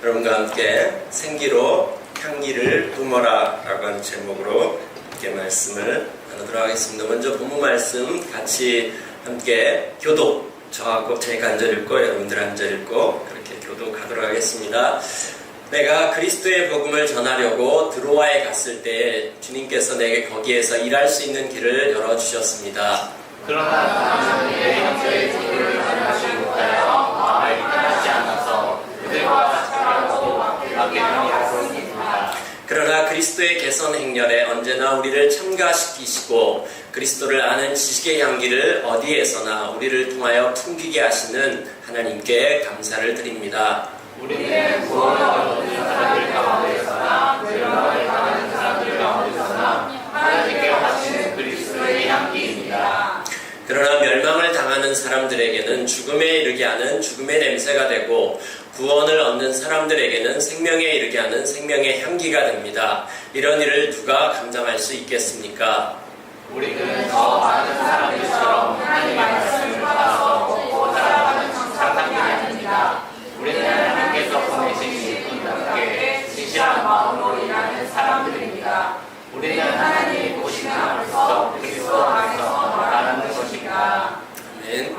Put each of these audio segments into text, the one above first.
여러분과 함께 생기로 향기를 뿜어라 라고 하는 제목으로 함께 말씀을 나누도록 하겠습니다. 먼저 본문 말씀 같이 함께 교독, 저하고 제가 한 절 읽고 여러분들 한 절 읽고 그렇게 교독하도록 하겠습니다. 내가 그리스도의 복음을 전하려고 드로아에 갔을 때 주님께서 내게 거기에서 일할 수 있는 길을 열어주셨습니다. 그러나 나는 내 형제의 기도를 전하지 못하여 마음에 편하지 않아서 그들과 차라고 막히게 하였습니다. 그러나 그리스도의 개선 행렬에 언제나 우리를 참가시키시고 그리스도를 아는 지식의 향기를 어디에서나 우리를 통하여 풍기게 하시는 하나님께 감사를 드립니다. 우리는 구원을 얻는 사람들 가운데서나 멸망을 당하는 사람들 가운데서나 하나님께 하시는 그리스도의 향기입니다. 그러나 멸망을 당하는 사람들에게는 죽음에 이르게 하는 죽음의 냄새가 되고 구원을 얻는 사람들에게는 생명에 이르게 하는 생명의 향기가 됩니다. 이런 일을 누가 감당할 수 있겠습니까? 우리는 더 많은 사람들처럼 하나님의 말씀을 받아서 먹고 살아가는 사람이 아닙니다. 우리는 하나님께서 보내신 분들께 진실한 마음으로 일하는 사람들입니다. 우리는 하나님이 보시는 앞에서 그리스도 안에서 말하는 것입니다. 아멘.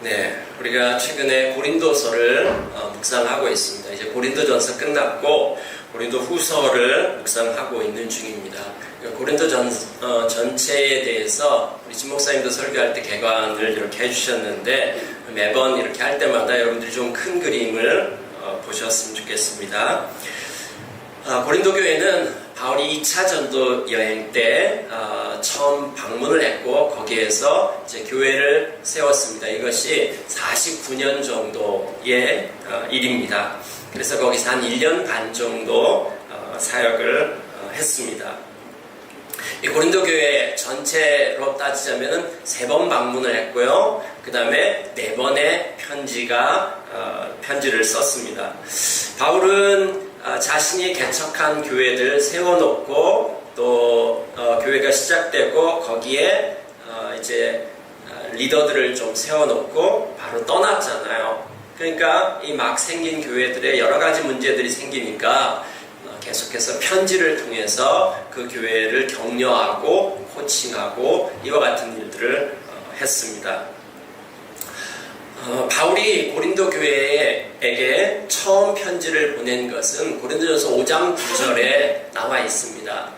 네, 우리가 최근에 고린도서를 묵상하고 있습니다. 이제 고린도전서 끝났고 고린도 후서를 묵상하고 있는 중입니다. 고린도 전체에 대해서 우리 진 목사님도 설교할 때 개관을 이렇게 해주셨는데 매번 이렇게 할 때마다 여러분들이 좀 큰 그림을 보셨으면 좋겠습니다. 고린도 교회는 바울이 2차 전도 여행 때 처음 방문을 했고 거기에서 이제 교회를 세웠습니다. 이것이 49년 정도의 일입니다. 그래서 거기서 한 1년 반 정도 사역을 했습니다. 이 고린도 교회 전체로 따지자면은 3번 방문을 했고요. 그 다음에 4번의 편지를 썼습니다. 바울은 자신이 개척한 교회들 세워놓고 또 교회가 시작되고 거기에 이제 리더들을 좀 세워놓고 바로 떠났잖아요. 그러니까 이 막 생긴 교회들의 여러 가지 문제들이 생기니까 계속해서 편지를 통해서 그 교회를 격려하고 코칭하고 이와 같은 일들을 했습니다. 바울이 고린도 교회에게 처음 편지를 보낸 것은 고린도전서 5장 9절에 나와 있습니다.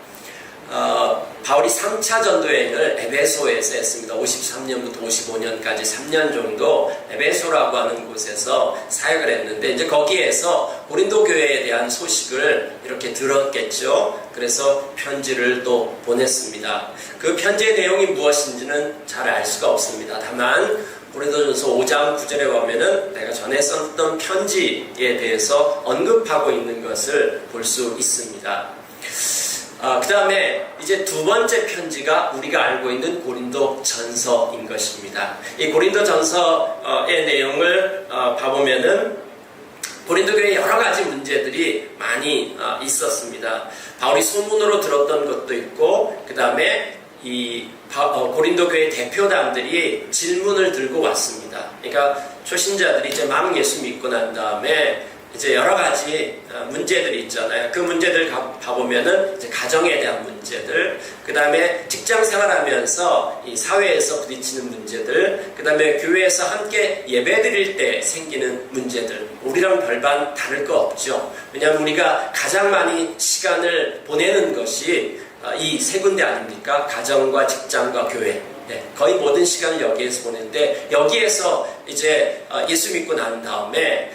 바울이 3차 전도여행을 에베소에서 했습니다. 53년부터 55년까지 3년 정도 에베소라고 하는 곳에서 사역을 했는데 이제 거기에서 고린도 교회에 대한 소식을 이렇게 들었겠죠. 그래서 편지를 또 보냈습니다. 그 편지의 내용이 무엇인지는 잘 알 수가 없습니다. 다만 고린도전서 5장 9절에 보면은 내가 전에 썼던 편지에 대해서 언급하고 있는 것을 볼 수 있습니다. 그 다음에 이제 두 번째 편지가 우리가 알고 있는 고린도 전서인 것입니다. 이 고린도 전서의 내용을 봐보면은 고린도 교회에 여러 가지 문제들이 많이 있었습니다. 바울이 소문으로 들었던 것도 있고 그 다음에 이 고린도 교회 대표단들이 질문을 들고 왔습니다. 그러니까 초신자들이 이제 막 예수 믿고 난 다음에 이제 여러 가지 문제들이 있잖아요. 그 문제들 봐보면은 이제 가정에 대한 문제들, 그 다음에 직장 생활하면서 이 사회에서 부딪히는 문제들, 그 다음에 교회에서 함께 예배드릴 때 생기는 문제들, 우리랑 별반 다를 거 없죠. 왜냐하면 우리가 가장 많이 시간을 보내는 것이 이 세 군데 아닙니까? 가정과 직장과 교회. 네, 거의 모든 시간을 여기에서 보내는데 여기에서 이제 예수 믿고 난 다음에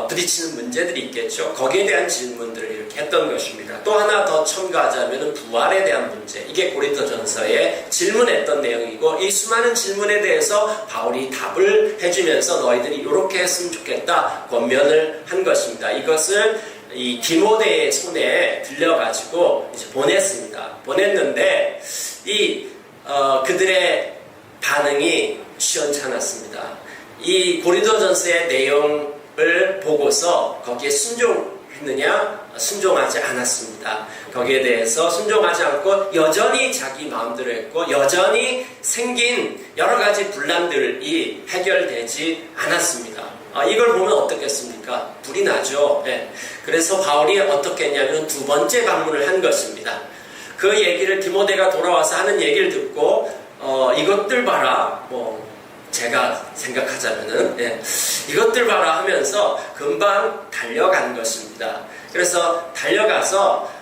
부딪히는 문제들이 있겠죠. 거기에 대한 질문들을 이렇게 했던 것입니다. 또 하나 더 첨가하자면 부활에 대한 문제. 이게 고린도전서에 질문했던 내용이고 이 수많은 질문에 대해서 바울이 답을 해주면서 너희들이 이렇게 했으면 좋겠다 권면을 한 것입니다. 이것을 이 디모데의 손에 들려가지고 이제 보냈습니다. 보냈는데 그들의 반응이 시원찮았습니다. 이 고린도전서의 내용을 보고서 거기에 순종했느냐? 순종하지 않았습니다. 거기에 대해서 순종하지 않고 여전히 자기 마음대로 했고 여전히 생긴 여러 가지 분란들이 해결되지 않았습니다. 이걸 보면 어떻겠습니까? 불이 나죠. 예. 그래서 바울이 어떻게 했냐면 두 번째 방문을 한 것입니다. 그 얘기를 디모데가 돌아와서 하는 얘기를 듣고 이것들 봐라, 제가 생각하자면은 이것들 봐라 하면서 금방 달려간 것입니다. 그래서 달려가서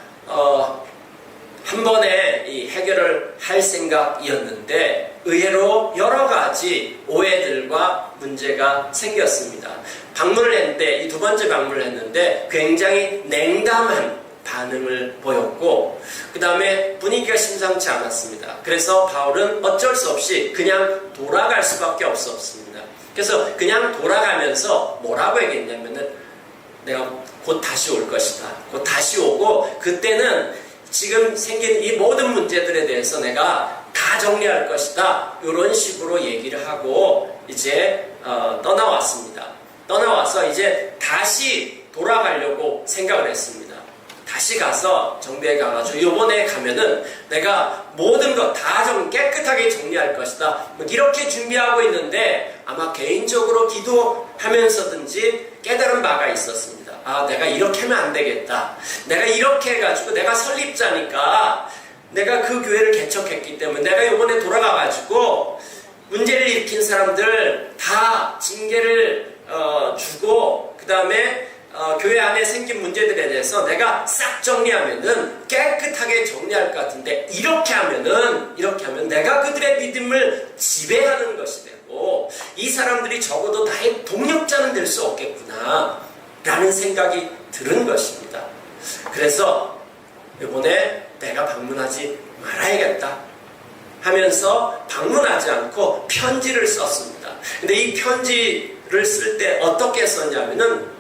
한 번에 이 해결을 할 생각이었는데 의외로 여러 가지 오해들과 문제가 생겼습니다. 방문을 했는데, 이 두 번째 방문을 했는데 굉장히 냉담한 반응을 보였고, 그 다음에 분위기가 심상치 않았습니다. 그래서 바울은 어쩔 수 없이 그냥 돌아갈 수밖에 없었습니다. 그래서 그냥 돌아가면서 뭐라고 얘기했냐면은, 내가 곧 다시 올 것이다. 곧 다시 오고 그때는 지금 생긴 이 모든 문제들에 대해서 내가 다 정리할 것이다. 이런 식으로 얘기를 하고 이제 떠나왔습니다. 떠나와서 이제 다시 돌아가려고 생각을 했습니다. 다시 가서 정비에 가가지고 이번에 가면은 내가 모든 것 다 깨끗하게 정리할 것이다. 이렇게 준비하고 있는데 아마 개인적으로 기도하면서든지 깨달은 바가 있었습니다. 내가 이렇게 하면 안 되겠다. 내가 이렇게 해가지고 내가 설립자니까 내가 그 교회를 개척했기 때문에 내가 이번에 돌아가가지고 문제를 일으킨 사람들 다 징계를 주고 그 다음에 교회 안에 생긴 문제들에 대해서 내가 싹 정리하면은 깨끗하게 정리할 것 같은데 이렇게 하면 내가 그들의 믿음을 지배하는 것이 되고 이 사람들이 적어도 나의 동력자는 될 수 없겠구나 라는 생각이 드는 것입니다. 그래서 이번에 내가 방문하지 말아야겠다 하면서 방문하지 않고 편지를 썼습니다. 근데 이 편지를 쓸 때 어떻게 썼냐면은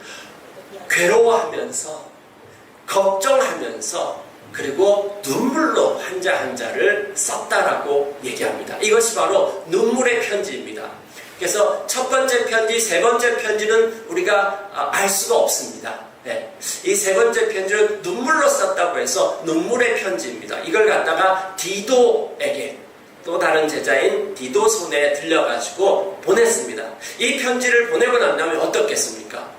괴로워하면서 걱정하면서 그리고 눈물로 한자 한자를 썼다라고 얘기합니다. 이것이 바로 눈물의 편지입니다. 그래서 첫 번째 편지, 세 번째 편지는 우리가 알 수가 없습니다. 이 세 번째 편지는 눈물로 썼다고 해서 눈물의 편지입니다. 이걸 갖다가 디도에게 또 다른 제자인 디도 손에 들려가지고 보냈습니다. 이 편지를 보내고 난 다음에 어떻겠습니까?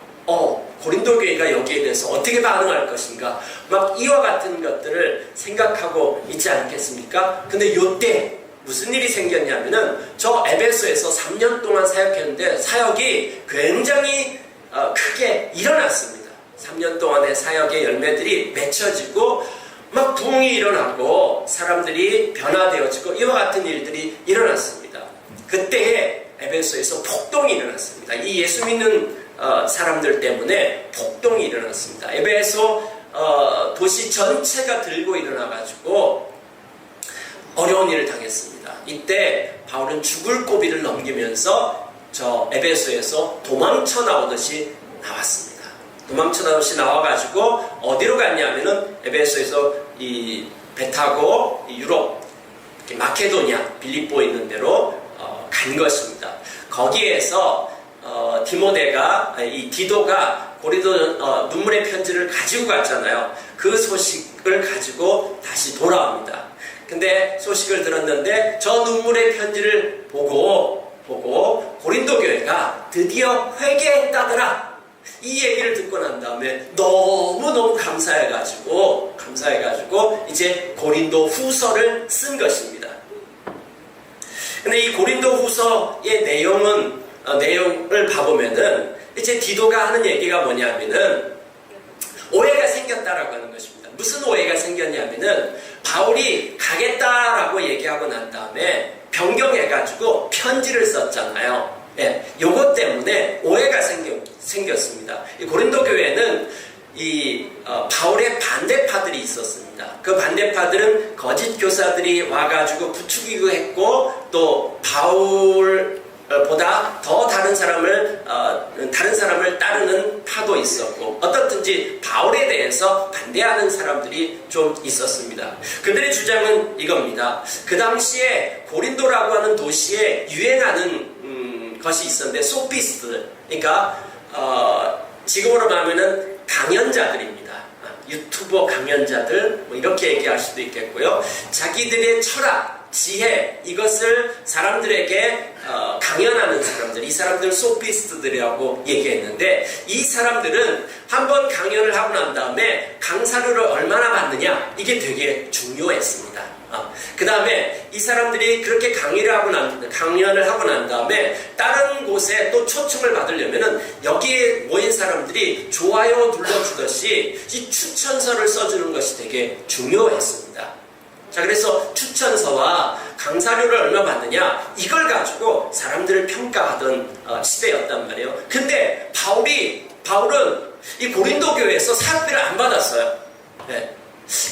고린도 교회가 여기에 대해서 어떻게 반응할 것인가 막 이와 같은 것들을 생각하고 있지 않겠습니까? 근데 이때 무슨 일이 생겼냐면은 저 에베소에서 3년 동안 사역했는데 사역이 굉장히 크게 일어났습니다. 3년 동안의 사역의 열매들이 맺혀지고 막 부흥이 일어나고 사람들이 변화되어지고 이와 같은 일들이 일어났습니다. 그때에 에베소에서 폭동이 일어났습니다. 이 예수 믿는 사람들 때문에 폭동이 일어났습니다. 에베소 도시 전체가 들고 일어나가지고 어려운 일을 당했습니다. 이때 바울은 죽을 고비를 넘기면서 저 에베소에서 도망쳐 나오듯이 나왔습니다. 도망쳐 나오듯이 나와가지고 어디로 갔냐면은 에베소에서 이 배 타고 유럽 마케도니아 빌립보 있는 데로 간 것입니다. 거기에서 이 디도가 고린도 눈물의 편지를 가지고 갔잖아요. 그 소식을 가지고 다시 돌아옵니다. 근데 소식을 들었는데 저 눈물의 편지를 보고 고린도 교회가 드디어 회개했다더라. 이 얘기를 듣고 난 다음에 너무너무 감사해가지고 이제 고린도 후서를 쓴 것입니다. 근데 이 고린도 후서의 내용을 봐보면은 이제 디도가 하는 얘기가 뭐냐면은 오해가 생겼다라고 하는 것입니다. 무슨 오해가 생겼냐면은 바울이 가겠다라고 얘기하고 난 다음에 변경해가지고 편지를 썼잖아요. 요것 때문에 오해가 생겼습니다. 이 고린도 교회는 바울의 반대파들이 있었습니다. 그 반대파들은 거짓 교사들이 와가지고 부추기고 했고 또 바울보다 더 다른 사람을 따르는 파도 있었고 어떻든지 바울에 대해서 반대하는 사람들이 좀 있었습니다. 그들의 주장은 이겁니다. 그 당시에 고린도라고 하는 도시에 유행하는 것이 있었는데 소피스트들, 그러니까 지금으로 말하면은 강연자들입니다. 유튜버 강연자들 이렇게 얘기할 수도 있겠고요. 자기들의 철학, 지혜, 이것을 사람들에게 강연하는 사람들, 이 사람들 소피스트들이라고 얘기했는데, 이 사람들은 한번 강연을 하고 난 다음에 강사료를 얼마나 받느냐, 이게 되게 중요했습니다. 그 다음에 이 사람들이 그렇게 강연을 하고 난 다음에 다른 곳에 또 초청을 받으려면은 여기에 모인 사람들이 좋아요 눌러주듯이 이 추천서를 써주는 것이 되게 중요했습니다. 자, 그래서 추천서와 강사료를 얼마 받느냐, 이걸 가지고 사람들을 평가하던 시대였단 말이에요. 근데 바울은 이 고린도 교회에서 사역비를 안 받았어요. 네.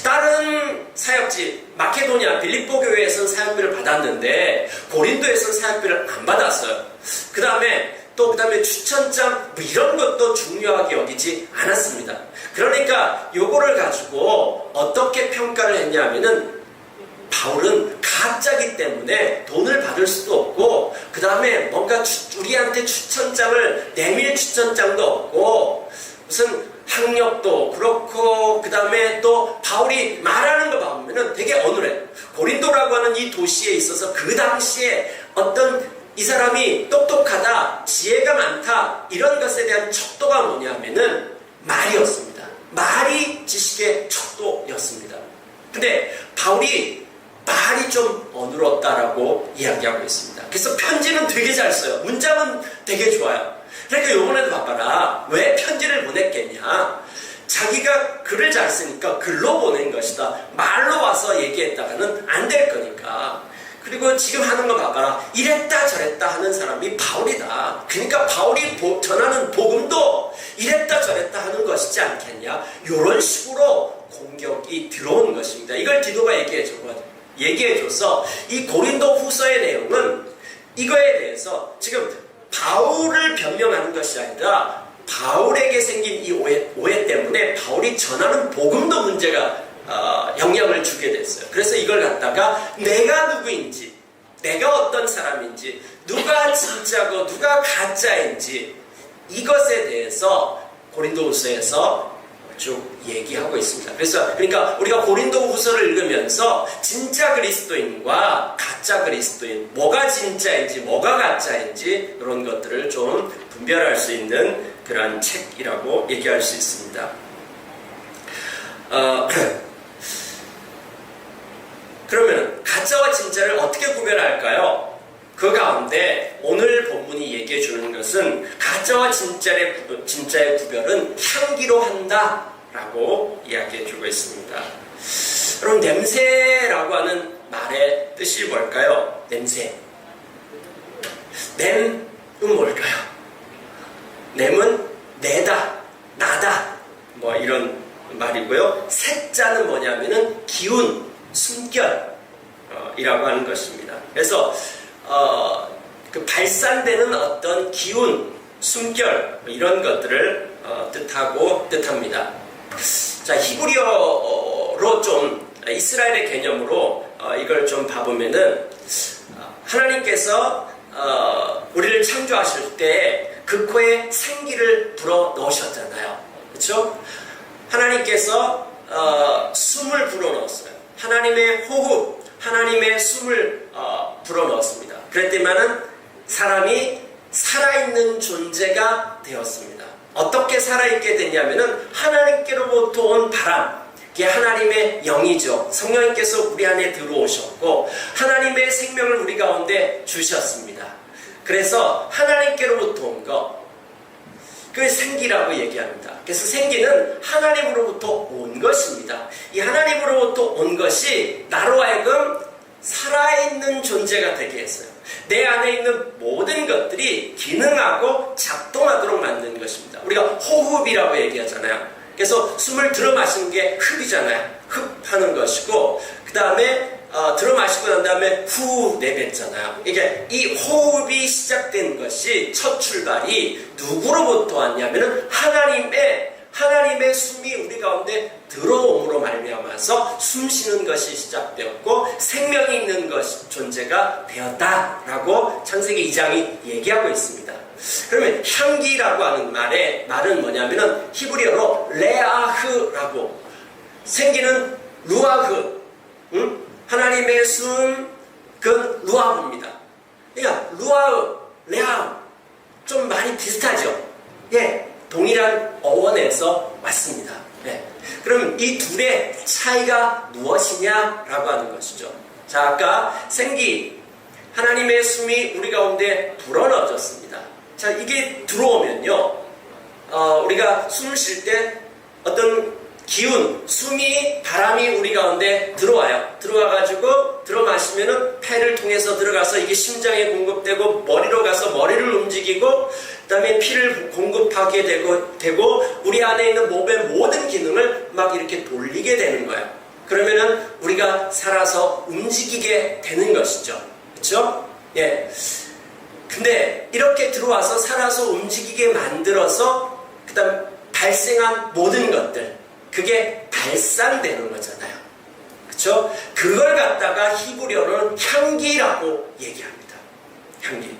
다른 사역지 마케도니아 빌립보 교회에서는 사역비를 받았는데 고린도에서는 사역비를 안 받았어요. 그 다음에 추천장 뭐 이런 것도 중요하게 여기지 않았습니다. 그러니까 요거를 가지고 어떻게 평가를 했냐면은, 바울은 가짜기 때문에 돈을 받을 수도 없고, 그 다음에 뭔가 우리한테 추천장을 내밀 추천장도 없고, 무슨 학력도 그렇고, 그 다음에 또 바울이 말하는 거 보면은 되게 어눌해. 고린도라고 하는 이 도시에 있어서 그 당시에 어떤 이 사람이 똑똑하다, 지혜가 많다, 이런 것에 대한 척도가 뭐냐면은 말이었습니다. 말이 지식의 척도였습니다. 근데 바울이 말이 좀 어눌었다라고 이야기하고 있습니다. 그래서 편지는 되게 잘 써요. 문장은 되게 좋아요. 그러니까 요번에도 봐봐라. 왜 편지를 보냈겠냐? 자기가 글을 잘 쓰니까 글로 보낸 것이다. 말로 와서 얘기했다가는 안 될 거니까. 그리고 지금 하는 거 봐봐라. 이랬다 저랬다 하는 사람이 바울이다. 그러니까 바울이 전하는 복음도 이랬다 저랬다 하는 것이지 않겠냐? 이런 식으로 공격이 들어온 것입니다. 이걸 디도가 얘기해줘서 이 고린도 후서의 내용은 이거에 대해서 지금 바울을 변명하는 것이 아니라 바울에게 생긴 이 오해 때문에 바울이 전하는 복음도 문제가 영향을 주게 됐어요. 그래서 이걸 갖다가 내가 누구인지, 내가 어떤 사람인지, 누가 진짜고 누가 가짜인지, 이것에 대해서 고린도후서에서 쭉 얘기하고 있습니다. 그러니까 우리가 고린도후서를 읽으면서 진짜 그리스도인과 가짜 그리스도인, 뭐가 진짜인지 뭐가 가짜인지 이런 것들을 좀 분별할 수 있는 그런 책이라고 얘기할 수 있습니다. 그러면 가짜와 진짜를 어떻게 구별할까요? 그 가운데 오늘 본문이 얘기해 주는 것은 가짜와 진짜의 구별은 향기로 한다라고 이야기해 주고 있습니다. 여러분, 냄새라고 하는 말의 뜻이 뭘까요? 냄새. 냄은 뭘까요? 냄은 내다, 나다, 뭐 이런 말이고요. 새자는 뭐냐면은 기운, 숨결 이라고 하는 것입니다. 그래서 그 발산되는 어떤 기운, 숨결 이런 것들을 뜻합니다. 자, 히브리어로 좀 이스라엘의 개념으로 이걸 좀 봐보면은 하나님께서 우리를 창조하실 때 그 코에 생기를 불어 넣으셨잖아요. 그렇죠? 하나님께서 숨을 불어 넣었어요. 하나님의 호흡, 하나님의 숨을 불어 넣었습니다. 그랬더니만은 사람이 살아있는 존재가 되었습니다. 어떻게 살아있게 됐냐면은 하나님께로부터 온 바람, 그게 하나님의 영이죠. 성령님께서 우리 안에 들어오셨고 하나님의 생명을 우리 가운데 주셨습니다. 그래서 하나님께로부터 온 것, 그 생기라고 얘기합니다. 그래서 생기는 하나님으로부터 온 것입니다. 이 하나님으로부터 온 것이 나로 하여금 살아있는 존재가 되게 했어요. 내 안에 있는 모든 것들이 기능하고 작동하도록 만든 것입니다. 우리가 호흡이라고 얘기하잖아요. 그래서 숨을 들어 마시는 게 흡이잖아요. 흡하는 것이고, 그 다음에 들어 마시고 난 다음에 후 내뱉잖아요. 이게 이 호흡이 시작된 것이 첫 출발이 누구로부터 왔냐면은 하나님의 숨이 우리 가운데 들어옴으로 말미암아서 숨 쉬는 것이 시작되었고 생명이 있는 존재가 되었다라고 창세기 2장이 얘기하고 있습니다. 그러면 향기라고 하는 말은 뭐냐면은 히브리어로 레아흐라고, 생기는 루아흐, 하나님의 숨, 그건 루아브입니다. 그러니까 루아브, 레아브 좀 많이 비슷하죠. 예, 동일한 어원에서 왔습니다. 예. 그럼 이 둘의 차이가 무엇이냐라고 하는 것이죠. 자, 아까 생기, 하나님의 숨이 우리 가운데 불어넣어졌습니다. 자, 이게 들어오면요, 우리가 숨을 쉴 때 어떤 기운, 숨이, 바람이 우리 가운데 들어와요. 들어와가지고 들어 마시면은 폐를 통해서 들어가서 이게 심장에 공급되고 머리로 가서 머리를 움직이고 그 다음에 피를 공급하게 되고 우리 안에 있는 몸의 모든 기능을 막 이렇게 돌리게 되는 거예요. 그러면은 우리가 살아서 움직이게 되는 것이죠. 그렇죠? 예. 근데 이렇게 들어와서 살아서 움직이게 만들어서 그 다음 발생한 모든 것들, 그게 발산되는 거잖아요. 그렇죠? 그걸 갖다가 히브리어로는 향기라고 얘기합니다. 향기.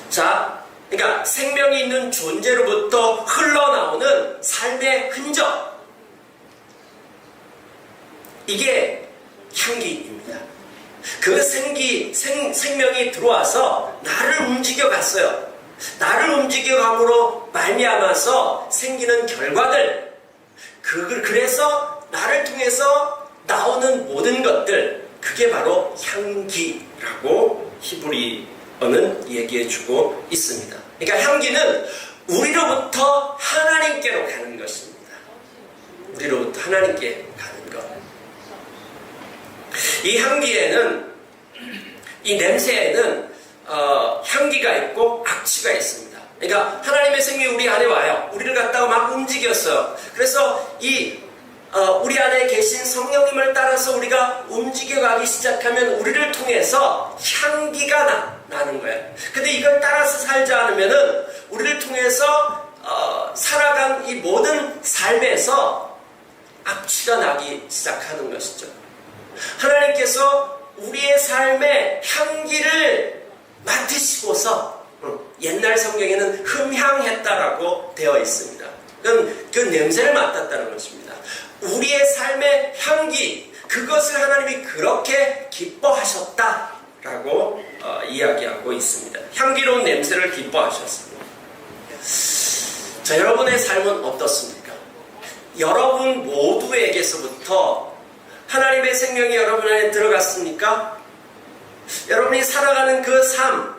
자, 그러니까 생명이 있는 존재로부터 흘러나오는 삶의 흔적, 이게 향기입니다. 그 생명이 들어와서 나를 움직여 갔어요. 나를 움직여감으로 말미암아서 생기는 결과들, 그래서 나를 통해서 나오는 모든 것들, 그게 바로 향기라고 히브리어는 얘기해주고 있습니다. 그러니까 향기는 우리로부터 하나님께로 가는 것입니다. 우리로부터 하나님께 가는 것. 이 향기에는, 이 냄새에는 향기가 있고 악취가 있습니다. 그러니까 하나님의 생명이 우리 안에 와요. 우리를 갖다가 막 움직였어요. 그래서 우리 안에 계신 성령님을 따라서 우리가 움직여가기 시작하면 우리를 통해서 향기가 나는 거예요. 근데 이걸 따라서 살지 않으면은 우리를 통해서 살아간 이 모든 삶에서 악취가 나기 시작하는 것이죠. 하나님께서 우리의 삶의 향기를 맡으시고서 옛날 성경에는 흠향했다라고 되어 있습니다. 그 냄새를 맡았다는 것입니다. 우리의 삶의 향기, 그것을 하나님이 그렇게 기뻐하셨다라고 이야기하고 있습니다. 향기로운 냄새를 기뻐하셨습니다. 자, 여러분의 삶은 어떻습니까? 여러분 모두에게서부터 하나님의 생명이 여러분 안에 들어갔습니까? 여러분이 살아가는 그 삶,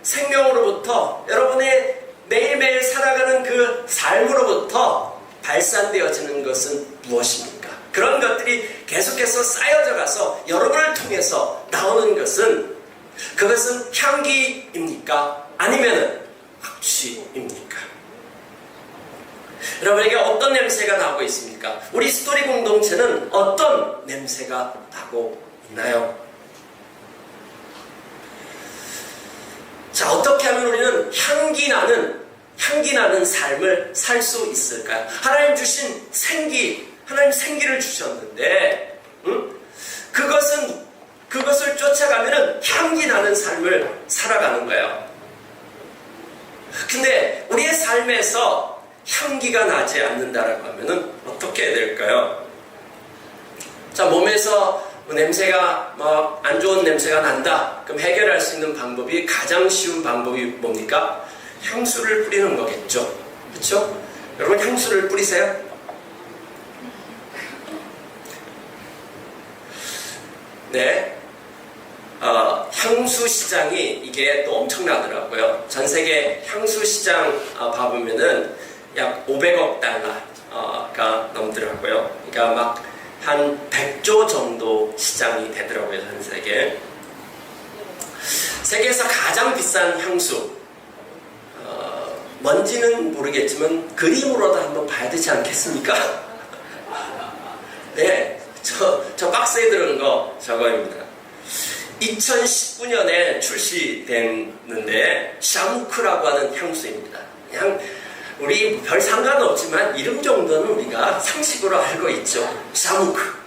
생명으로부터, 여러분의 매일매일 살아가는 그 삶으로부터 발산되어지는 것은 무엇입니까? 그런 것들이 계속해서 쌓여져 가서 여러분을 통해서 나오는 것은, 그것은 향기입니까? 아니면 악취입니까? 여러분에게 어떤 냄새가 나고 있습니까? 우리 스토리 공동체는 어떤 냄새가 나고 있나요? 자, 어떻게 하면 우리는 향기 나는 삶을 살 수 있을까요? 하나님 주신 하나님 생기를 주셨는데, 그것을 쫓아가면은 향기 나는 삶을 살아가는 거예요. 근데 우리의 삶에서 향기가 나지 않는다라고 하면은 어떻게 해야 될까요? 자, 몸에서 냄새가 안 좋은 냄새가 난다. 그럼 해결할 수 있는 방법이, 가장 쉬운 방법이 뭡니까? 향수를 뿌리는 거겠죠. 그렇죠? 여러분 향수를 뿌리세요? 네. 향수 시장이 이게 또 엄청나더라고요. 전 세계 향수 시장 봐보면은 약 500억 달러가 넘더라고요. 그러니까 막 한 100조 정도 시장이 되더라고요, 전 세계. 세계에서 가장 비싼 향수, 뭔지는 모르겠지만 그림으로도 한번 봐야 되지 않겠습니까? 네, 저 박스에 들은 거 저거입니다. 2019년에 출시됐는데 샤무크라고 하는 향수입니다. 그냥 우리 별 상관없지만 이름 정도는 우리가 상식으로 알고 있죠. 샤무크.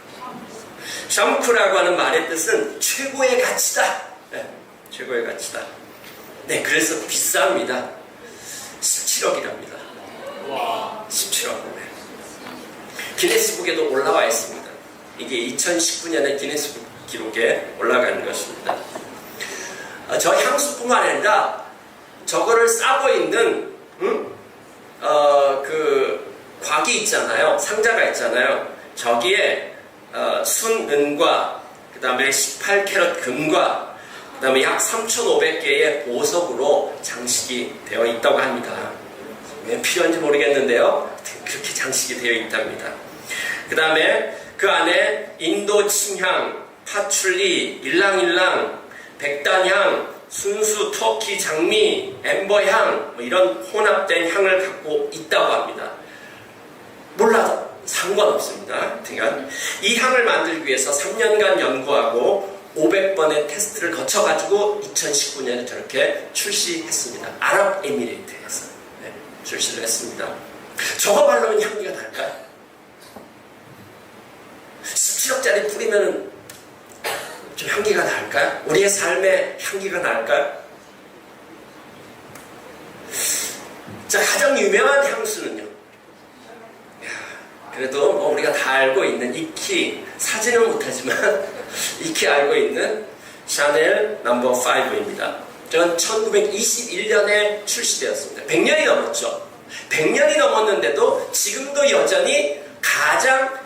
샤무크라고 하는 말의 뜻은 최고의 가치다. 네, 최고의 가치다. 네, 그래서 비쌉니다. 17억이랍니다. 와, 17억. 네. 기네스북에도 올라와 있습니다. 이게 2019년에 기록에 올라가는 것입니다. 저 향수뿐만 아니라 저거를 싸고 있는 그 곽이 있잖아요. 상자가 있잖아요. 저기에 순은과 그 다음에 18캐럿 금과 그 다음에 약 3,500개의 보석으로 장식이 되어 있다고 합니다. 왜 필요한지 모르겠는데요. 그렇게 장식이 되어 있답니다. 그 다음에 그 안에 인도 침향, 파출리, 일랑일랑, 백단향, 순수, 터키, 장미, 엠버향 이런 혼합된 향을 갖고 있다고 합니다. 몰라도 상관없습니다. 하여튼 이 향을 만들기 위해서 3년간 연구하고 500번의 테스트를 거쳐가지고 2019년에 저렇게 출시했습니다. 아랍에미레이트에서 출시를 했습니다. 저거 바르면 향기가 날까요? 17억짜리 뿌리면 좀 향기가 날까요? 우리의 삶에 향기가 날까요? 자, 가장 유명한 향수는요. 그래도 뭐 우리가 다 알고 있는 익히, 사지는 못하지만 익히 알고 있는 샤넬 넘버 5입니다. 전 1921년에 출시되었습니다. 100년이 넘었죠. 100년이 넘었는데도 지금도 여전히 가장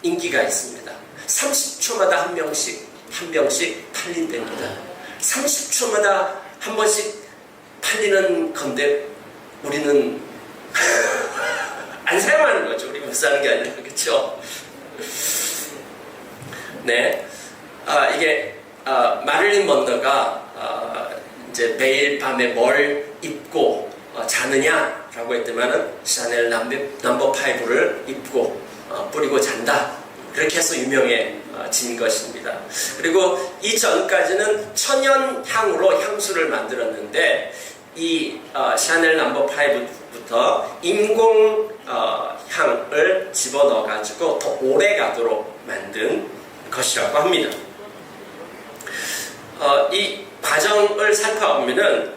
인기가 있습니다. 30초마다 한 병씩 팔린답니다. 30초마다 한 번씩 팔리는 건데 우리는 안 사용하는 거죠. 우리가 못 사는 게 아니라, 그렇죠? 네, 이게 마릴린 먼로가 이제 매일 밤에 뭘 입고 자느냐라고 했더만은 샤넬 넘버 5를 입고 뿌리고 잔다. 그렇게 해서 유명해진 것입니다. 그리고 이전까지는 천연향으로 향수를 만들었는데 이 샤넬 넘버 5부터 인공 향을 집어넣어가지고 더 오래 가도록 만든 것이라고 합니다. 이 과정을 살펴보면은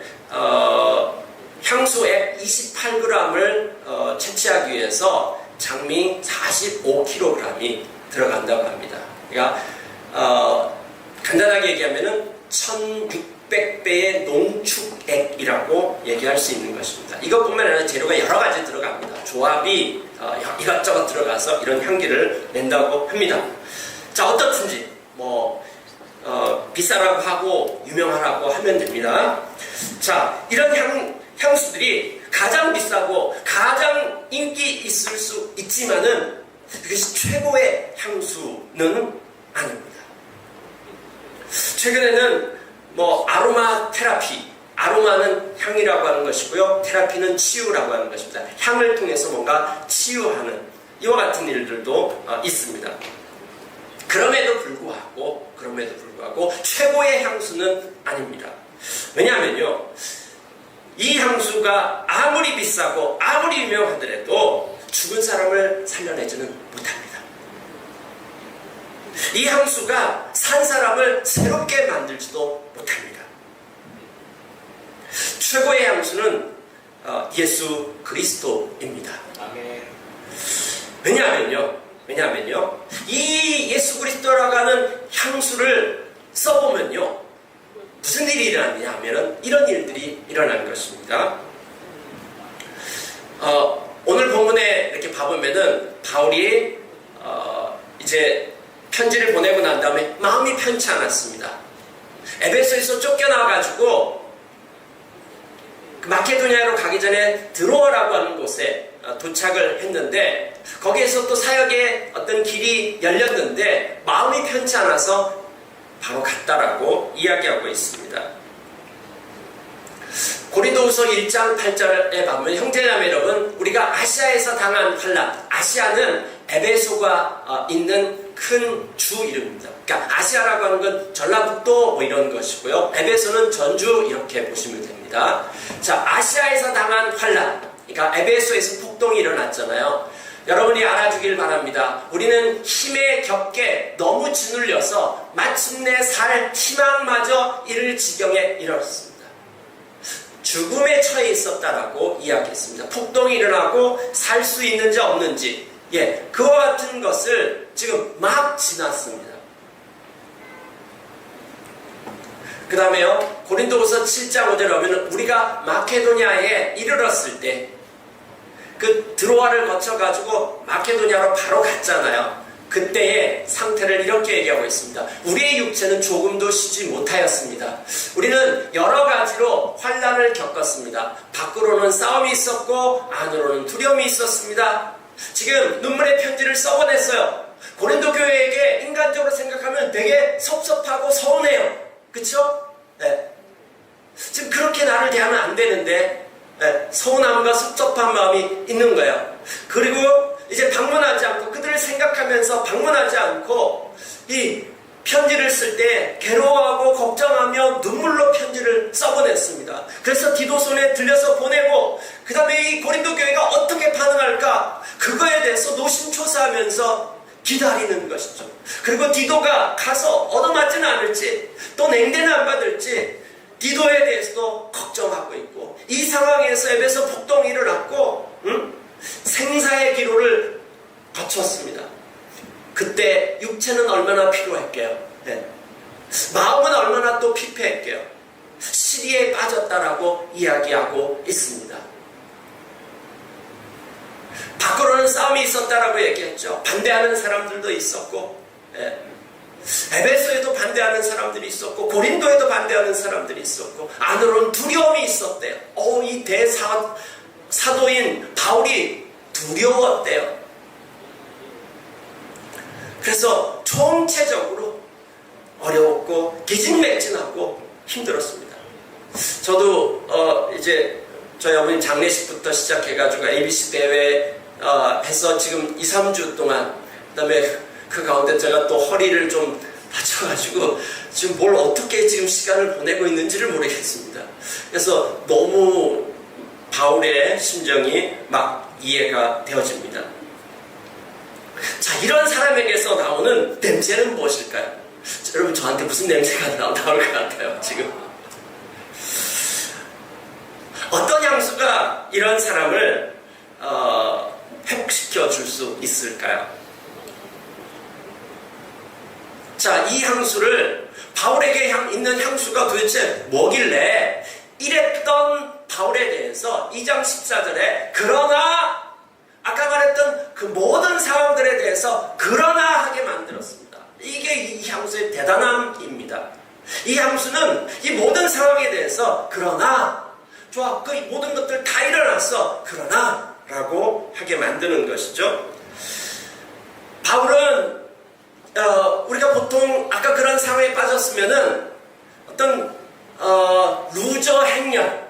향수액 28g을 채취하기 위해서 장미 45kg이 들어간다고 합니다. 그러니까 간단하게 얘기하면은 1600배의 농축액이라고 얘기할 수 있는 것입니다. 이것뿐만 아니라 재료가 여러 가지 들어갑니다. 조합이 이것저것 들어가서 이런 향기를 낸다고 합니다. 자, 어떻든지 뭐 비싸라고 하고 유명하라고 하면 됩니다. 자, 이런 향수들이 가장 비싸고 가장 인기 있을 수 있지만은 그것이 최고의 향수는 아닙니다. 최근에는 뭐 아로마 테라피, 아로마는 향이라고 하는 것이고요, 테라피는 치유라고 하는 것입니다. 향을 통해서 뭔가 치유하는 이와 같은 일들도 있습니다. 그럼에도 불구하고 최고의 향수는 아닙니다. 왜냐하면요, 이 향수가 아무리 비싸고 아무리 유명하더라도 죽은 사람을 살려내지는 못합니다. 이 향수가 산 사람을 새롭게 만들지도 못합니다. 최고의 향수는 예수 그리스도입니다. 왜냐하면요, 이 예수 그리스도라고 하는 향수를 써보면요, 무슨 일이 일어나냐 하면은 이런 일들이 일어나는 것입니다. 오늘 본문에 이렇게 봐보면은 바울이 이제 편지를 보내고 난 다음에 마음이 편치 않았습니다. 에베소에서 쫓겨나가지고 마케도니아로 가기 전에 드로아라고 하는 곳에 도착을 했는데, 거기에서 또 사역의 어떤 길이 열렸는데 마음이 편치 않아서 바로 갔다라고 이야기하고 있습니다. 고린도후서 1장 8절에 보면, 형제자매 여러분, 우리가 아시아에서 당한 환난, 아시아는 에베소가 있는 큰 주 이름입니다. 그러니까 아시아라고 하는 건 전라북도 뭐 이런 것이고요, 에베소는 전주 이렇게 보시면 됩니다. 자, 아시아에서 당한 환난, 그러니까 에베소에서 폭동이 일어났잖아요. 여러분이 알아주길 바랍니다. 우리는 힘에 겹게 너무 짓눌려서 마침내 살 희망마저 잃을 지경에 이르렀습니다. 죽음에 처해 있었다라고 이야기했습니다. 폭동이 일어나고 살 수 있는지 없는지, 그와 같은 것을 지금 막 지났습니다. 그 다음에요, 고린도후서 7장 5절에 보면 우리가 마케도니아에 이르렀을 때 그 드로아를 거쳐가지고 마케도니아로 바로 갔잖아요. 그때의 상태를 이렇게 얘기하고 있습니다. 우리의 육체는 조금도 쉬지 못하였습니다. 우리는 여러 가지로 환난을 겪었습니다. 밖으로는 싸움이 있었고 안으로는 두려움이 있었습니다. 지금 눈물의 편지를 써보냈어요. 고린도 교회에게 인간적으로 생각하면 되게 섭섭하고 서운해요. 그쵸? 네. 지금 그렇게 나를 대하면 안 되는데, 네. 서운함과 섭섭한 마음이 있는 거예요. 그리고 이제 방문하지 않고, 그들을 생각하면서 방문하지 않고 이 편지를 쓸 때 괴로워하고 걱정하며 눈물로 편지를 써보냈습니다. 그래서 디도손에 들려서 보내고, 그 다음에 이 고린도 교회가 어떻게 반응할까, 그거에 대해서 노심초사하면서 기다리는 것이죠. 그리고 디도가 가서 얻어맞지는 않을지, 또 냉대는 안 받을지 디도에 대해서도 걱정하고 있고, 이 상황에서 에베소 폭동이 일어났고, 생사의 기로를 거쳤습니다. 그때 육체는 얼마나 필요했게요. 네. 마음은 얼마나 또 피폐했게요. 시리에 빠졌다라고 이야기하고 있습니다. 밖으로는 싸움이 있었다라고 얘기했죠. 반대하는 사람들도 있었고, 네. 에베소에도 반대하는 사람들이 있었고, 고린도에도 반대하는 사람들이 있었고, 안으로는 두려움이 있었대요. 이 사도인 바울이 두려웠대요. 그래서 총체적으로 어려웠고 기진맥진하고 힘들었습니다. 저도 이제 저희 어머님 장례식부터 시작해가지고 ABC 대회 해서 지금 2, 3주 동안, 그 다음에 그 가운데 제가 또 허리를 좀 다쳐가지고 지금 뭘 어떻게 지금 시간을 보내고 있는지를 모르겠습니다. 그래서 너무 바울의 심정이 막 이해가 되어집니다. 자, 이런 사람에게서 나오는 냄새는 무엇일까요? 여러분, 저한테 무슨 냄새가 나올 것 같아요, 지금? 어떤 향수가 이런 사람을 회복시켜 줄 수 있을까요? 자, 이 향수를, 바울에게 있는 향수가 도대체 뭐길래 이랬던 바울에 대해서 2장 14절에 그러나, 아까 말했던 그 모든 상황들에 대해서 그러나 하게 만들었습니다. 이게 이 향수의 대단함입니다. 이 향수는 이 모든 상황에 대해서 그러나, 좋아, 그 모든 것들 다 일어났어, 그러나 라고 하게 만드는 것이죠. 바울은 우리가 보통 아까 그런 상황에 빠졌으면은 어떤 루저 행렬,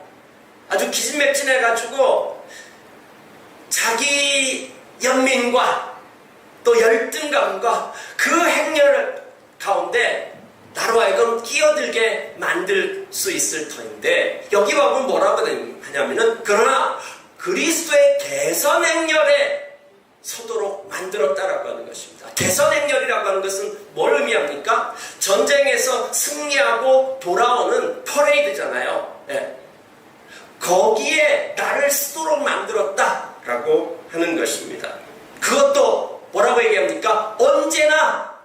아주 기진맥진해가지고 자기 연민과 또 열등감과 그 행렬 가운데 나로 하여금 끼어들게 만들 수 있을 터인데, 여기 보면 뭐라고 하냐면은 그러나 그리스도의 개선 행렬에 서도록 만들었다라고 하는 것입니다. 개선 행렬이라고 하는 것은 뭘 의미합니까? 전쟁에서 승리하고 돌아오는 퍼레이드잖아요. 네. 거기에 나를 쓰도록 만들었다라고 하는 것입니다. 그것도 뭐라고 얘기합니까? 언제나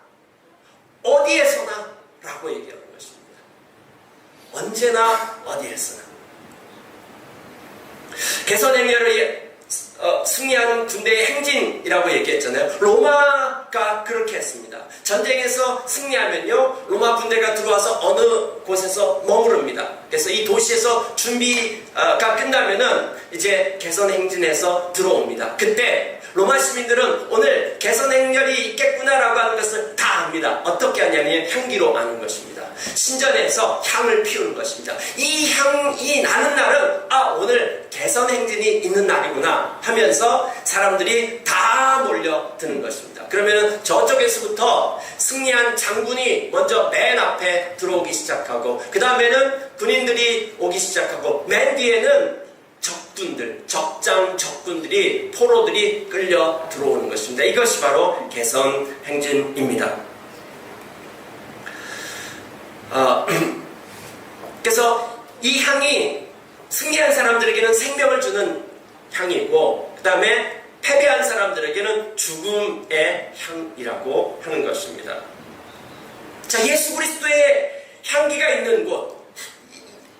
어디에서나 라고 얘기하는 것입니다. 언제나 어디에서나. 개선 행렬을 승리하는 군대의 행진이라고 얘기했잖아요. 로마가 그렇게 했습니다. 전쟁에서 승리하면요, 로마 군대가 들어와서 어느 곳에서 머무릅니다. 그래서 이 도시에서 준비가 끝나면은 이제 개선 행진에서 들어옵니다. 그때 로마 시민들은 오늘 개선 행렬이 있겠구나라고 하는 것을 다 압니다. 어떻게 하냐면 향기로 아는 것입니다. 신전에서 향을 피우는 것입니다. 이 향이 나는 날은 오늘 개선 행진이 있는 날이구나 하면서 사람들이 다 몰려드는 것입니다. 그러면 저쪽에서부터 승리한 장군이 먼저 맨 앞에 들어오기 시작하고, 그 다음에는 군인들이 오기 시작하고, 맨 뒤에는 적군들이, 포로들이 끌려 들어오는 것입니다. 이것이 바로 개선 행진입니다. 그래서 이 향이 승리한 사람들에게는 생명을 주는 향이고, 그 다음에 패배한 사람들에게는 죽음의 향이라고 하는 것입니다. 자, 예수 그리스도의 향기가 있는 곳,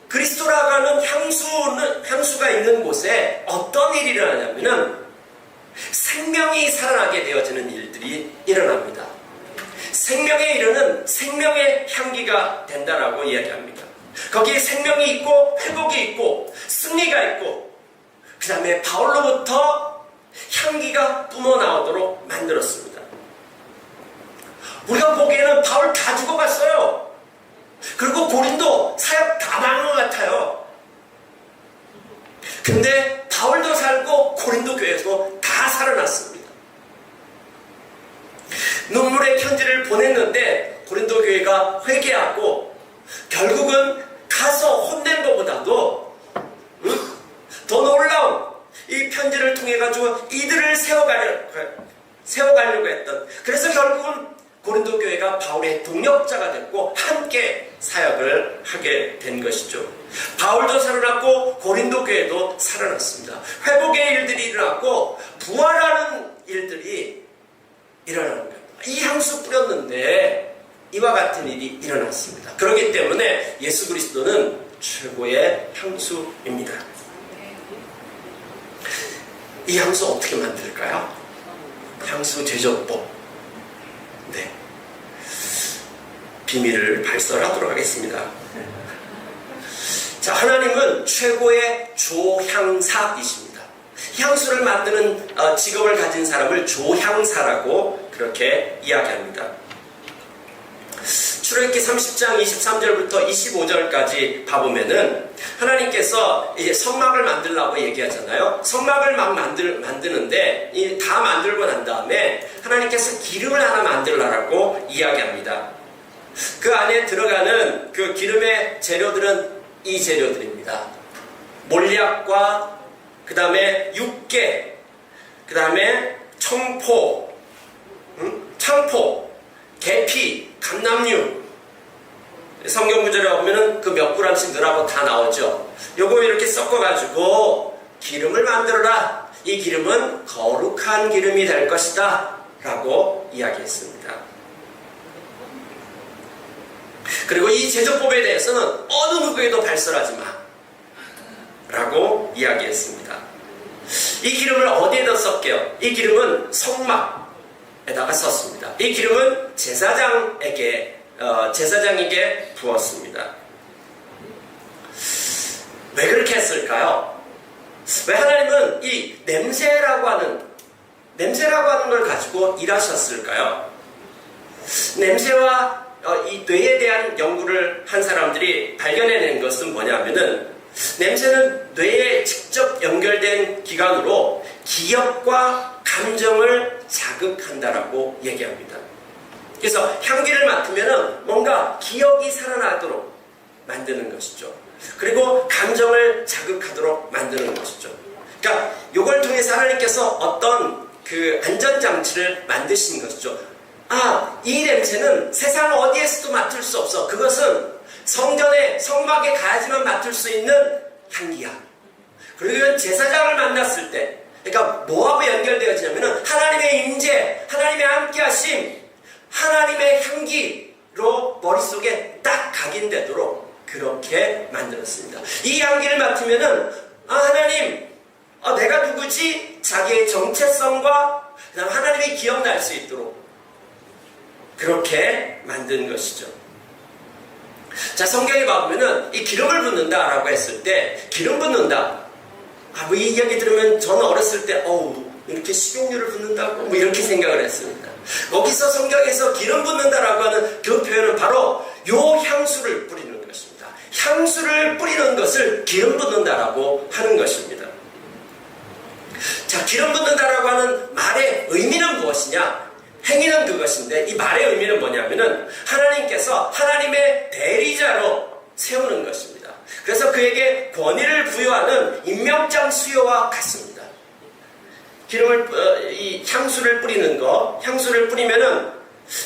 그리스도라고 하는 향수가 있는 곳에 어떤 일이 일어나냐면은 생명이 살아나게 되어지는 일들이 일어납니다. 생명에 이르는 생명의 향기가 된다라고 이야기합니다. 거기에 생명이 있고 회복이 있고 승리가 있고 그 다음에 바울로부터 향기가 뿜어나오도록 만들었습니다. 우리가 보기에는 바울 다 죽어갔어요. 그리고 고린도 사역 다 망한 것 같아요. 근데 바울도 살고 고린도 교회도 다 살아났습니다. 눈물의 편지를 보냈는데 고린도 교회가 회개하고 결국은 가서 혼낸 것보다도 더 놀라운 이 편지를 통해 가지고 이들을 세워가려고 했던, 그래서 결국은 고린도 교회가 바울의 동력자가 됐고 함께 사역을 하게 된 것이죠. 바울도 살아났고 고린도 교회도 살아났습니다. 회복의 일들이 일어났고 부활하는 일들이 일어나는 겁니다. 이 향수 뿌렸는데 이와 같은 일이 일어났습니다. 그렇기 때문에 예수 그리스도는 최고의 향수입니다. 이 향수 어떻게 만들까요? 향수 제조법. 네. 비밀을 발설하도록 하겠습니다. 자, 하나님은 최고의 조향사이십니다. 향수를 만드는 직업을 가진 사람을 조향사라고 그렇게 이야기합니다. 출애굽기 30장 23절부터 25절까지 봐보면은 하나님께서 이제 성막을 만들라고 얘기하잖아요. 성막을 막 만드는데 다 만들고 난 다음에 하나님께서 기름을 하나 만들라라고 이야기합니다. 그 안에 들어가는 그 기름의 재료들은 이 재료들입니다. 몰약과 그 다음에 육개, 그 다음에 청포, 창포, 계피, 감람류. 성경 구절에 보면은 그 몇 그램씩 넣으라고 다 나오죠. 요거 이렇게 섞어가지고 기름을 만들어라. 이 기름은 거룩한 기름이 될 것이다 라고 이야기했습니다. 그리고 이 제조법에 대해서는 어느 누구에도 발설하지 마 라고 이야기했습니다. 이 기름을 어디에다 썼게요? 이 기름은 성막에다가 썼습니다. 이 기름은 제사장에게 부었습니다. 왜 그렇게 했을까요? 왜 하나님은 이 냄새라고 하는 걸 가지고 일하셨을까요? 냄새와 이 뇌에 대한 연구를 한 사람들이 발견해낸 것은 뭐냐면은 냄새는 뇌에 직접 연결된 기관으로 기억과 감정을 자극한다라고 얘기합니다. 그래서 향기를 맡으면은 뭔가 기억이 살아나도록 만드는 것이죠. 그리고 감정을 자극하도록 만드는 것이죠. 그러니까 이걸 통해서 하나님께서 어떤 그 안전장치를 만드신 것이죠. 이 냄새는 세상 어디에서도 맡을 수 없어. 그것은 성전에 성막에 가야지만 맡을 수 있는 향기야. 그리고 제사장을 만났을 때, 그러니까 뭐하고 연결되어지냐면은 하나님의 임재, 하나님의 함께하심, 하나님의 향기로 머릿속에 딱 각인되도록 그렇게 만들었습니다. 이 향기를 맡으면은 하나님, 내가 누구지? 자기의 정체성과 그다음 하나님이 기억날 수 있도록 그렇게 만든 것이죠. 자, 성경에 보면은 이 기름을 붓는다라고 했을 때 기름 붓는다. 뭐 이 이야기 들으면 저는 어렸을 때 이렇게 식용유를 붓는다고 뭐 이렇게 생각을 했습니다. 거기서 성경에서 기름 붓는다라고 하는 그 표현은 바로 요 향수를 뿌리는 것입니다. 향수를 뿌리는 것을 기름 붓는다라고 하는 것입니다. 자, 기름 붓는다라고 하는 말의 의미는 무엇이냐? 행위는 그것인데 이 말의 의미는 뭐냐면은 하나님께서 하나님의 대리자로 세우는 것입니다. 그래서 그에게 권위를 부여하는 임명장 수여와 같습니다. 이 향수를 뿌리는 거, 향수를 뿌리면은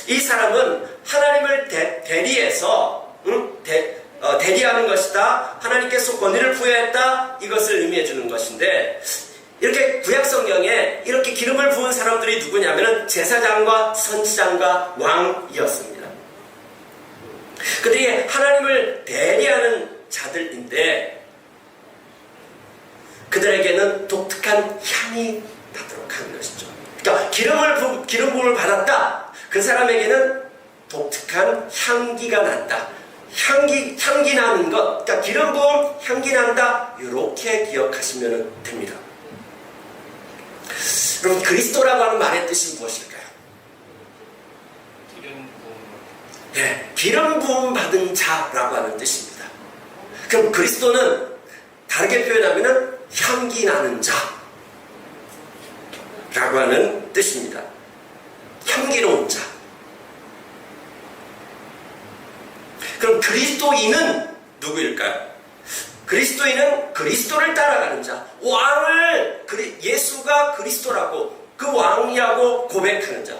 이 사람은 하나님을 대리해서 대리하는 것이다. 하나님께서 권위를 부여했다. 이것을 의미해 주는 것인데, 이렇게 구약 성경에 이렇게 기름을 부은 사람들이 누구냐면은 제사장과 선지장과 왕이었습니다. 그들이 하나님을 대리하는 자들인데 그들에게는 독특한 향이 나도록 하는 것이죠. 그러니까 기름 부음을 받았다. 그 사람에게는 독특한 향기가 난다. 향기 나는 것, 그러니까 기름 부음 향기 난다. 이렇게 기억하시면 됩니다. 여러분, 그리스도라고 하는 말의 뜻이 무엇일까요? 기름 부음. 네, 기름 부음 받은 자라고 하는 뜻입니다. 그럼 그리스도는 다르게 표현하면 향기 나는 자라고 하는 뜻입니다. 향기로운 자. 그럼 그리스도인은 누구일까요? 그리스도인은 그리스도를 따라가는 자, 예수가 그리스도라고, 그 왕이라고 고백하는 자.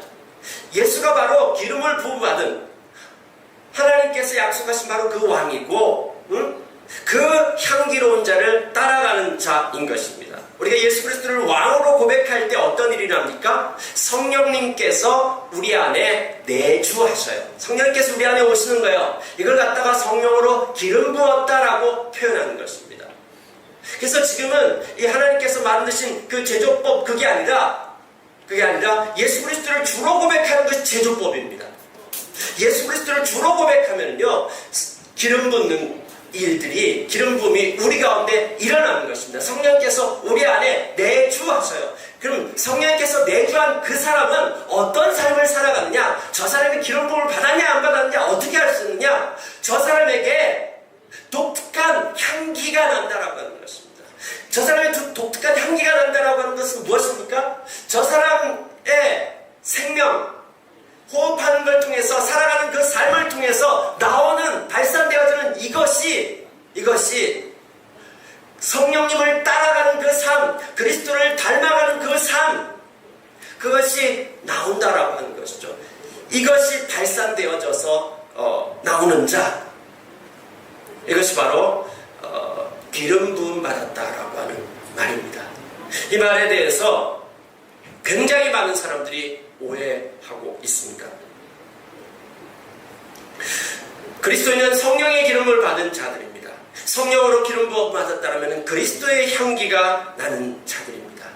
예수가 바로 기름을 부어받은 하나님께서 약속하신 바로 그 왕이고, 그 향기로운 자를 따라가는 자인 것입니다. 우리가 예수 그리스도를 왕으로 고백할 때 어떤 일이 납니까? 성령님께서 우리 안에 내주하셔요. 성령님께서 우리 안에 오시는 거예요. 이걸 갖다가 성령으로 기름 부었다라고 표현하는 것입니다. 그래서 지금은 이 하나님께서 만드신 그 제조법, 그게 아니라 예수 그리스도를 주로 고백하는 것이 제조법입니다. 예수 그리스도를 주로 고백하면요, 기름 붓는 일들이, 기름 부음이 우리 가운데 일어나는 것입니다. 성령께서 우리 안에 내주하셔요. 그럼 성령께서 내주한 그 사람은 어떤 삶을 살아가느냐? 저 사람이 기름 부음을 받았냐 안 받았냐 어떻게 할 수 있느냐? 저 사람에게 독특한 향기가 난다라고 하는 것입니다. 저 사람의 독특한 향기가 난다라고 하는 것은 무엇입니까? 저 사람의 생명, 호흡하는 걸 통해서, 살아가는 그 삶을 통해서 나오는, 발산되어지는 이것이 성령님을 따라가는 그 삶, 그리스도를 닮아가는 그 삶, 그것이 나온다라고 하는 것이죠. 이것이 발산되어져서 나오는 자, 이것이 바로 기름 부음 받았다라고 하는 말입니다. 이 말에 대해서 굉장히 많은 사람들이 오해하고 있습니다. 그리스도인은 성령의 기름을 받은 자들입니다. 성령으로 기름 부어 받았다면 그리스도의 향기가 나는 자들입니다.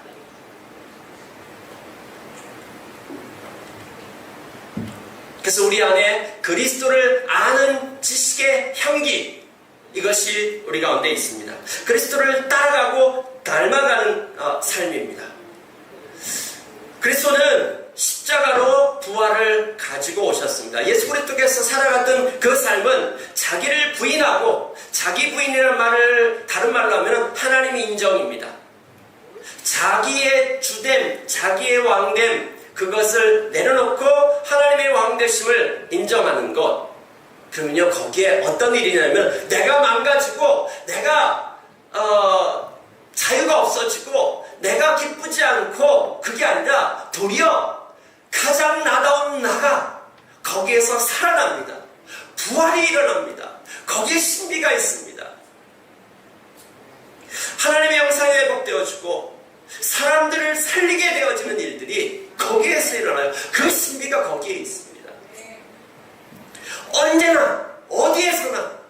그래서 우리 안에 그리스도를 아는 지식의 향기, 이것이 우리 가운데 있습니다. 그리스도를 따라가고 닮아가는 삶입니다. 그리스도는 십자가로 부활을 가지고 오셨습니다. 예수 그리스도께서 살아갔던 그 삶은 자기를 부인하고, 자기 부인이라는 말을 다른 말로 하면 하나님의 인정입니다. 자기의 주됨, 자기의 왕됨, 그것을 내려놓고 하나님의 왕되심을 인정하는 것. 그러면요, 거기에 어떤 일이 있냐면 내가 망가지고, 내가 자유가 없어지고, 내가 기쁘지 않고, 그게 아니라 도리어 가장 나다운 나가 거기에서 살아납니다. 부활이 일어납니다. 거기에 신비가 있습니다. 하나님의 형상이 회복되어지고 사람들을 살리게 되어지는 일들이 거기에서 일어나요. 그 신비가 거기에 있습니다. 언제나 어디에서나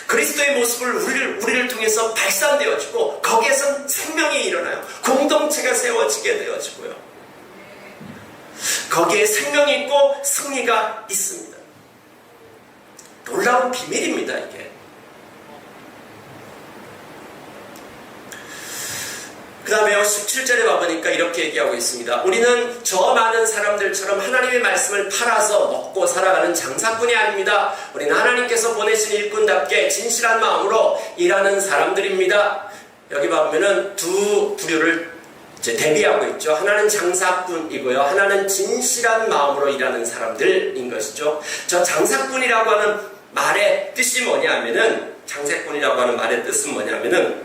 그리스도의 모습을 우리를 통해서 발산되어지고 거기에선 생명이 일어나요. 공동체가 세워지게 되어지고요. 거기에 생명이 있고 승리가 있습니다. 놀라운 비밀입니다, 이게. 그 다음에 17절에 와보니까 이렇게 얘기하고 있습니다. 우리는 저 많은 사람들처럼 하나님의 말씀을 팔아서 먹고 살아가는 장사꾼이 아닙니다. 우리는 하나님께서 보내신 일꾼답게 진실한 마음으로 일하는 사람들입니다. 여기 보면은 두 부류를 이제 대비하고 있죠. 하나는 장사꾼이고요, 하나는 진실한 마음으로 일하는 사람들인 것이죠. 저 장사꾼이라고 하는 말의 뜻이 뭐냐면은, 장사꾼이라고 하는 말의 뜻은 뭐냐면은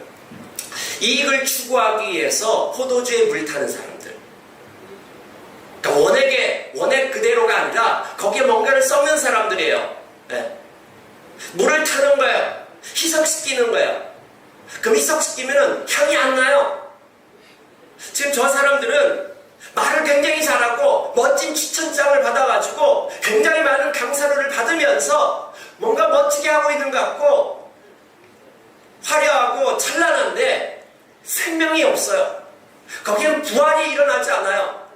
이익을 추구하기 위해서 포도주에 물 타는 사람들. 그러니까 원액 그대로가 아니라 거기에 뭔가를 섞는 사람들이에요. 네. 물을 타는 거예요. 희석시키는 거예요. 그럼 희석시키면 향이 안 나요. 지금 저 사람들은 말을 굉장히 잘하고 멋진 추천장을 받아가지고 굉장히 많은 강사료를 받으면서 뭔가 멋지게 하고 있는 것 같고 화려하고 찬란한데 생명이 없어요. 거기는 부활이 일어나지 않아요.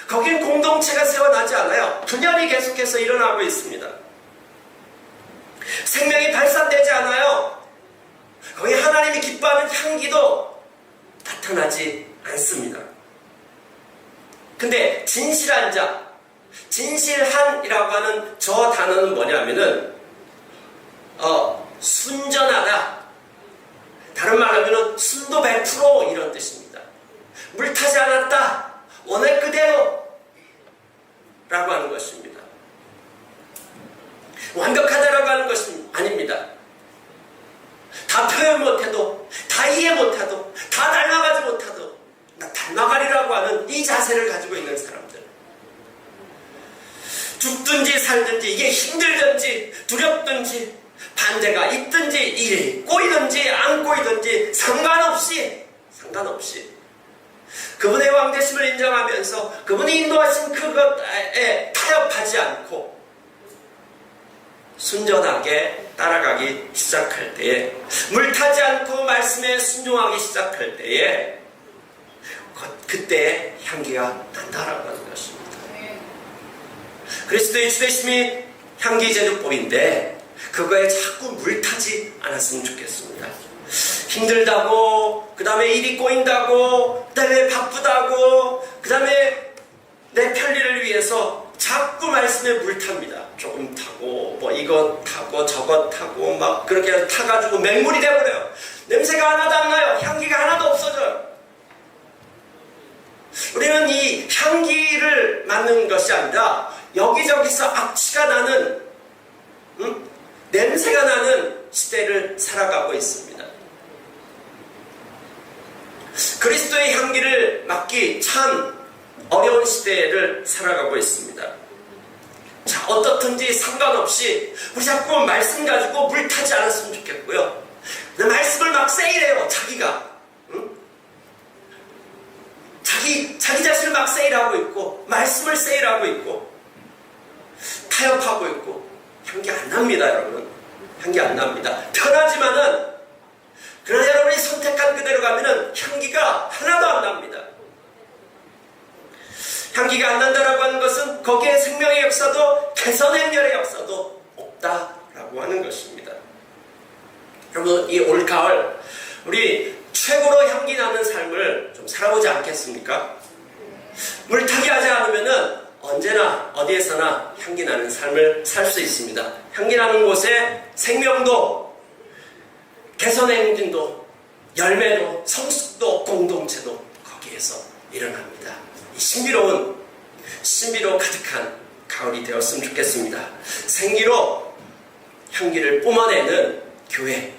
거기는 공동체가 세워나지 않아요. 분열이 계속해서 일어나고 있습니다. 생명이 발산되지 않아요. 거기 하나님이 기뻐하는 향기도 나타나지 않습니다. 근데 진실한 자, 진실한이라고 하는 저 단어는 뭐냐면은 순전하다. 다른 말로 하면 순도 100% 이런 뜻입니다. 물타지 않았다. 원래 그대로 라고 하는 것입니다. 완벽하다라고 하는 것은 아닙니다. 다 표현 못해도, 다 이해 못해도, 다 닮아가지 못해도 닮아가리라고 하는 이 자세를 가지고 있는 사람들. 죽든지 살든지, 이게 힘들든지 두렵든지 반대가 있든지 일이 꼬이든지 안 꼬이든지 상관없이 그분의 왕되심을 인정하면서 그분이 인도하신 그것에 타협하지 않고 순전하게 따라가기 시작할 때에, 물타지 않고 말씀에 순종하기 시작할 때에 그때 향기가 난다라고 하는 것입니다. 그리스도의 주되심이 향기 제조법인데 그거에 자꾸 물타지 않았으면 좋겠습니다. 힘들다고, 그 다음에 일이 꼬인다고, 그 다음에 바쁘다고, 그 다음에 내 편리를 위해서 자꾸 말씀에 물탑니다. 조금 타고 뭐 이것 타고 저것 타고 막 그렇게 타가지고 맹물이 되어버려요. 냄새가 하나도 안 나요. 향기가 하나도 없어져요. 우리는 이 향기를 맡는 것이 아니라 여기저기서 악취가 나는 냄새가 나는 시대를 살아가고 있습니다. 그리스도의 향기를 맡기 참 어려운 시대를 살아가고 있습니다. 자, 어떻든지 상관없이 우리 자꾸 말씀 가지고 물타지 않았으면 좋겠고요. 말씀을 막 세일해요. 자기가 자기 자신을 막 세일하고 있고 말씀을 세일하고 있고 타협하고 있고 향기 안 납니다. 여러분, 향기 안 납니다. 편하지만은 그러나 여러분이 선택한 그대로 가면은 향기가 하나도 안 납니다. 향기가 안 난다라고 하는 것은 거기에 생명의 역사도 개선행렬의 역사도 없다라고 하는 것입니다. 여러분, 이 올가을 우리 최고로 향기 나는 삶을 좀 살아보지 않겠습니까? 물타기 하지 않으면은 언제나 어디에서나 향기 나는 삶을 살 수 있습니다. 향기 나는 곳에 생명도, 개선행진도, 열매도, 성숙도, 공동체도 거기에서 일어납니다. 이 신비로 가득한 가을이 되었으면 좋겠습니다. 생기로 향기를 뿜어내는 교회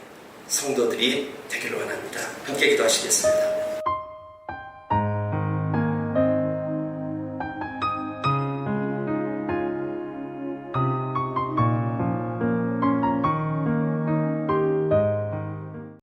성도들이 되기를 원합니다. 함께 기도하시겠습니다.